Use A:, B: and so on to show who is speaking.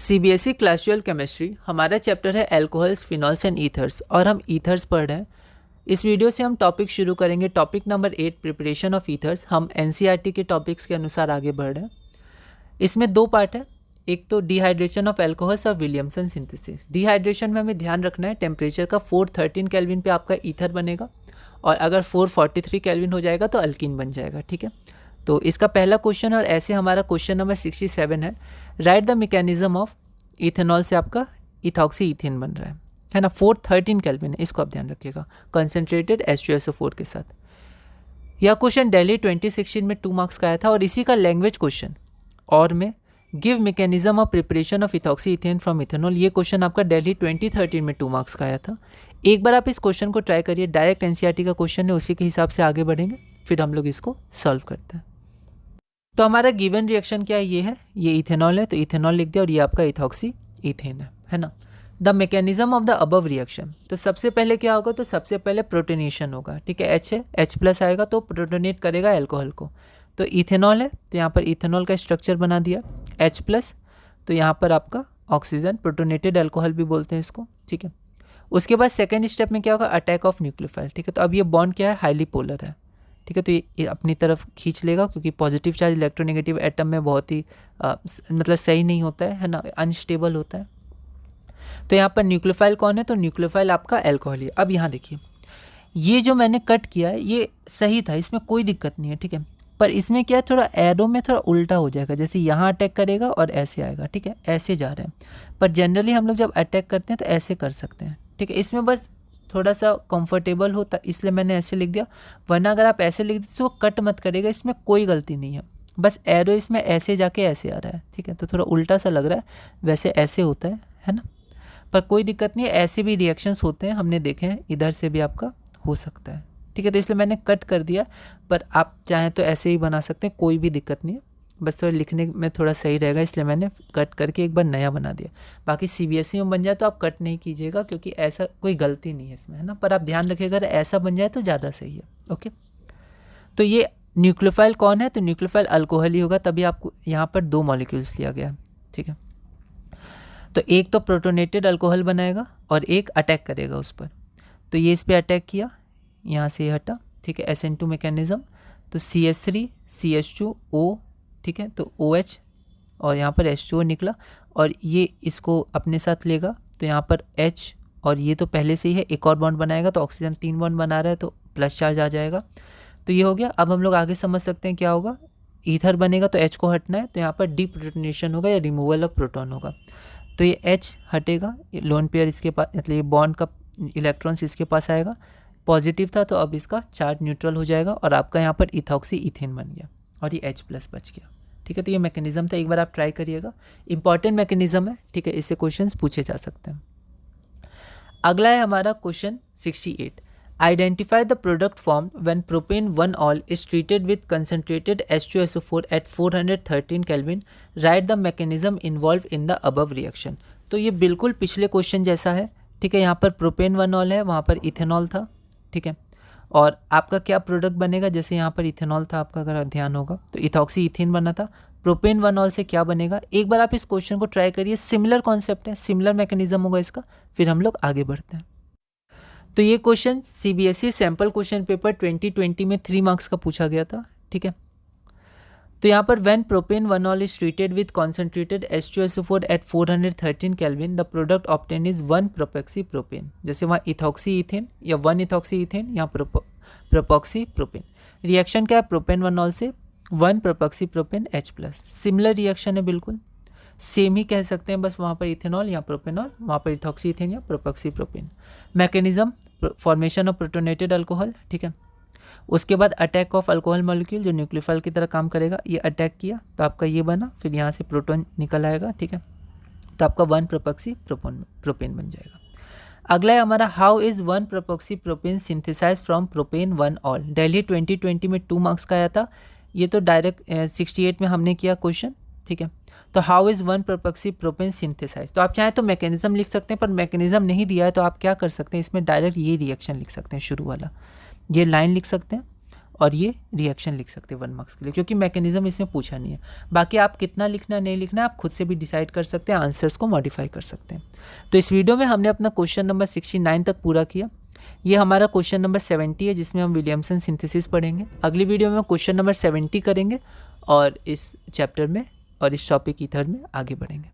A: CBSE class 12 chemistry हमारा chapter है alcohols, phenols and ethers और हम ईथर्स पढ़ रहे हैं। इस वीडियो से हम टॉपिक शुरू करेंगे। Topic number 8 preparation of ethers. हम एनसीईआरटी के टॉपिक्स के अनुसार आगे बढ़ रहे हैं। इसमें दो पार्ट है, एक तो डिहाइड्रेशन ऑफ अल्कोहल्स और विलियमसन सिंथेसिस। डिहाइड्रेशन में हमें ध्यान रखना है टेम्परेचर का 413 केल्विन पे आपका ईथर बनेगा और अगर 443 केल्विन हो जाएगा तो अल्कीन बन जाएगा। ठीक है, तो इसका पहला क्वेश्चन और ऐसे हमारा क्वेश्चन नंबर 67 है, right the mechanism of ethanol से आपका इथॉक्सी इथेन बन रहा है ना। 413 केल्विन है, इसको आप ध्यान रखिएगा कंसनट्रेटेड H2SO4 के साथ। यह क्वेश्चन दिल्ली 2016 में 2 मार्क्स का आया था और इसी का लैंग्वेज क्वेश्चन और में give mechanism of preparation of ethoxy ethane from ethanol, ये क्वेश्चन आपका दिल्ली 2013 में 2 मार्क्स का आया था। एक बार आप इस क्वेश्चन को ट्राई करिए, डायरेक्ट एनसीईआरटी का क्वेश्चन है, उसी के हिसाब से आगे बढ़ेंगे, फिर हम लोग इसको सॉल्व करते हैं। तो हमारा गिवन रिएक्शन क्या है, ये इथेनॉल है तो इथेनॉल लिख दिया और ये आपका इथॉक्सी इथेन है ना। The mechanism of the above reaction, तो सबसे पहले क्या होगा, तो सबसे पहले प्रोटोनेशन होगा। ठीक है, H है, H+ आएगा तो प्रोटोनेट करेगा अल्कोहल को। तो इथेनॉल है तो यहाँ पर इथेनॉल का स्ट्रक्चर बना दिया H+, तो यहाँ पर आपका ऑक्सीजन, प्रोटोनेटेड अल्कोहल भी बोलते हैं इसको। ठीक है, उसके बाद सेकेंड स्टेप में क्या होगा, अटैक ऑफ न्यूक्लियोफाइल। ठीक है, तो अब ये बॉन्ड क्या है, हाईली पोलर है। ठीक है, तो ये अपनी तरफ खींच लेगा क्योंकि पॉजिटिव चार्ज इलेक्ट्रोनेगेटिव एटम में बहुत ही मतलब सही नहीं होता है ना, अनस्टेबल होता है। तो यहाँ पर न्यूक्लियोफाइल कौन है, तो न्यूक्लियोफाइल आपका अल्कोहल है। अब यहाँ देखिए, ये जो मैंने कट किया है ये सही था, इसमें कोई दिक्कत नहीं है। ठीक है, पर इसमें क्या है, थोड़ा एरो में थोड़ा उल्टा हो जाएगा, जैसे यहाँ अटैक करेगा और ऐसे आएगा। ठीक है, ऐसे जा रहे हैं, पर जनरली हम लोग जब अटैक करते हैं तो ऐसे कर सकते हैं। ठीक है, इसमें बस थोड़ा सा कंफर्टेबल होता इसलिए मैंने ऐसे लिख दिया, वरना अगर आप ऐसे लिख देते तो कट मत करेगा, इसमें कोई गलती नहीं है, बस एरो इसमें ऐसे जाके ऐसे आ रहा है। ठीक है, तो थोड़ा उल्टा सा लग रहा है, वैसे ऐसे होता है ना, पर कोई दिक्कत नहीं है, ऐसे भी रिएक्शंस होते हैं, हमने देखे हैं, इधर से भी आपका हो सकता है। ठीक है, तो इसलिए मैंने कट कर दिया, पर आप चाहें तो ऐसे ही बना सकते हैं, कोई भी दिक्कत नहीं है, बस थोड़ा लिखने में थोड़ा सही रहेगा इसलिए मैंने कट करके एक बार नया बना दिया। बाकी सीबीएसई में बन जाए तो आप कट नहीं कीजिएगा क्योंकि ऐसा कोई गलती नहीं है इसमें, है ना, पर आप ध्यान रखिएगा अगर ऐसा बन जाए तो ज़्यादा सही है। ओके, तो ये न्यूक्लियोफाइल कौन है, तो न्यूक्लियोफाइल अल्कोहल ही होगा, तभी आपको यहाँ पर 2 मॉलिक्यूल्स लिया गया। ठीक है, तो एक तो प्रोटोनेटेड अल्कोहल बनाएगा और एक अटैक करेगा उस पर। तो ये इस पर अटैक किया, यहाँ से ये हटा। ठीक है, SN2 मैकेनिज्म, तो CH3 CH2O। ठीक है, तो OH और यहाँ पर H2O निकला और ये इसको अपने साथ लेगा, तो यहाँ पर H और ये तो पहले से ही है, एक और बॉन्ड बनाएगा तो ऑक्सीजन 3 बॉन्ड बना रहा है तो प्लस चार्ज आ जाएगा। तो ये हो गया। अब हम लोग आगे समझ सकते हैं क्या होगा, ईथर बनेगा तो H को हटना है, तो यहाँ पर डीप्रोटोनेशन होगा या रिमूवल ऑफ प्रोटॉन होगा। तो ये H हटेगा, लोन पेयर इसके पास, मतलब ये बॉन्ड का इलेक्ट्रॉन्स इसके पास आएगा, पॉजिटिव था तो अब इसका चार्ज न्यूट्रल हो जाएगा और आपका यहाँ पर इथॉक्सी इथेन बन गया और ये H+ बच गया। ठीक है, तो ये मैकेनिज्म था, एक बार आप ट्राई करिएगा, इंपॉर्टेंट मैकेनिज्म है। ठीक है, इससे क्वेश्चंस पूछे जा सकते हैं। अगला है हमारा question 68, identify the product form when propane one ol is treated with concentrated H2SO4 at 413 kelvin, write the mechanism involve in the above reaction. तो ये बिल्कुल पिछले क्वेश्चन जैसा है। ठीक है, यहाँ पर प्रोपेन 1-ऑल है, वहाँ पर इथेनॉल था। ठीक है, और आपका क्या प्रोडक्ट बनेगा, जैसे यहाँ पर इथेनॉल था आपका, अगर ध्यान होगा तो इथॉक्सी इथेन बना था। प्रोपेन 1-ऑल से क्या बनेगा, एक बार आप इस क्वेश्चन को ट्राई करिए, सिमिलर कॉन्सेप्ट है, सिमिलर मैकेनिज्म होगा इसका, फिर हम लोग आगे बढ़ते हैं। तो ये question CBSE sample question paper 2020 में 3 मार्क्स का पूछा गया था। ठीक है, तो यहाँ पर when propane one ol is treated with concentrated H2SO4 at 413 kelvin, the product obtain is one propoxy propane. जैसे वहाँ इथॉक्सी इथेन या 1-इथॉक्सी इथेन, यहाँ प्रोपॉक्सी प्रोपेन। रिएक्शन क्या है, प्रोपेन 1-ऑल से 1-प्रोपॉक्सी प्रोपेन H+। सिमिलर रिएक्शन है, बिल्कुल सेम ही कह सकते हैं, बस वहाँ पर इथेनॉल या प्रोपेनॉल, वहाँ पर इथॉक्सी इथेन या propoxy propane. Mechanism formation of protonated alcohol. ठीक है, उसके बाद अटैक ऑफ अल्कोहल मॉलिक्यूल जो न्यूक्लियोफाइल की तरह काम करेगा, ये अटैक किया तो आपका ये बना, फिर यहाँ से प्रोटॉन निकल आएगा। ठीक है, तो आपका 1-प्रोपॉक्सी प्रोपेन बन जाएगा। अगला है हमारा, how is one propoxy propane synthesise from propane one ol. Delhi 2020 में 2 मार्क्स का आया था, ये तो डायरेक्ट 68 में हमने किया क्वेश्चन। ठीक है, तो how is one propoxy propane synthesise, तो आप चाहें तो मैकेनिज्म लिख सकते हैं, पर मैकेनिज्म नहीं दिया है तो आप क्या कर सकते हैं, इसमें डायरेक्ट ये रिएक्शन लिख सकते हैं, शुरू वाला ये लाइन लिख सकते हैं और ये रिएक्शन लिख सकते हैं 1 मार्क्स के लिए, क्योंकि मैकेनिज्म इसमें पूछा नहीं है। बाकी आप कितना लिखना नहीं लिखना आप खुद से भी डिसाइड कर सकते हैं, आंसर्स को मॉडिफाई कर सकते हैं। तो इस वीडियो में हमने अपना क्वेश्चन नंबर 69 तक पूरा किया। ये हमारा क्वेश्चन नंबर 70 है, जिसमें हम विलियमसन सिंथेसिस पढ़ेंगे। अगली वीडियो में हम क्वेश्चन नंबर 70 करेंगे और इस चैप्टर में और इस टॉपिक ईथर में आगे बढ़ेंगे।